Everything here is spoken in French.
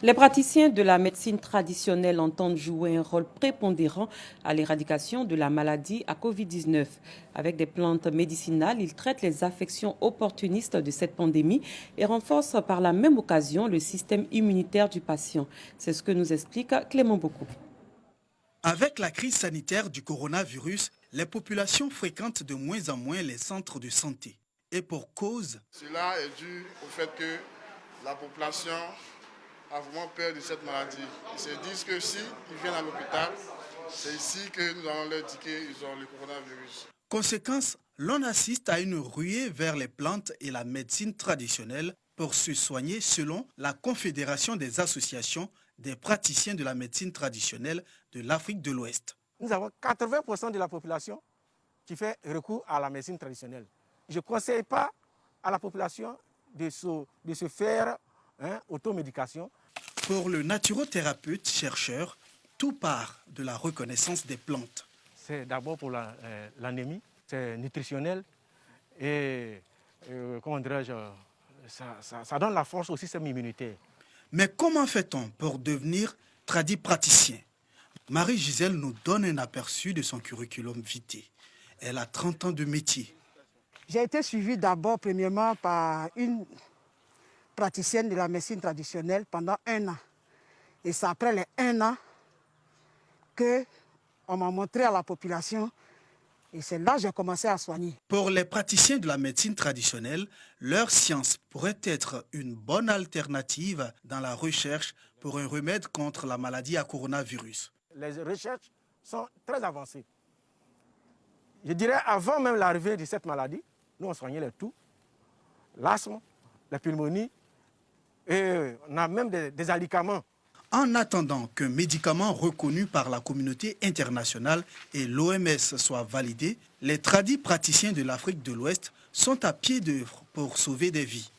Les praticiens de la médecine traditionnelle entendent jouer un rôle prépondérant à l'éradication de la maladie à Covid-19. Avec des plantes médicinales, ils traitent les affections opportunistes de cette pandémie et renforcent par la même occasion le système immunitaire du patient. C'est ce que nous explique Clément Beaucoup. Avec la crise sanitaire du coronavirus, les populations fréquentent de moins en moins les centres de santé. Et pour cause, cela est dû au fait que la population a vraiment peur de cette maladie. Ils se disent que s'ils viennent à l'hôpital, c'est ici que nous allons leur dire qu'ils ont le coronavirus. Conséquence, l'on assiste à une ruée vers les plantes et la médecine traditionnelle pour se soigner selon la Confédération des associations des praticiens de la médecine traditionnelle de l'Afrique de l'Ouest. Nous avons 80% de la population qui fait recours à la médecine traditionnelle. Je ne conseille pas à la population de se faire automédication. Pour le naturothérapeute chercheur, tout part de la reconnaissance des plantes. C'est d'abord pour l'anémie, c'est nutritionnel et comment dirais-je, ça donne la force au système immunitaire. Mais comment fait-on pour devenir praticien? Marie-Gisèle nous donne un aperçu de son curriculum vitae. Elle a 30 ans de métier. J'ai été suivie d'abord, premièrement, par une praticienne de la médecine traditionnelle pendant 1 an. Et c'est après les 1 an qu'on m'a montré à la population. Et c'est là que j'ai commencé à soigner. Pour les praticiens de la médecine traditionnelle, leur science pourrait être une bonne alternative dans la recherche pour un remède contre la maladie à coronavirus. Les recherches sont très avancées. Je dirais avant même l'arrivée de cette maladie, nous on soignait les toux, l'asthme, la pneumonie, et on a même des alicaments. En attendant qu'un médicament reconnu par la communauté internationale et l'OMS soit validé, les praticiens de l'Afrique de l'Ouest sont à pied d'œuvre pour sauver des vies.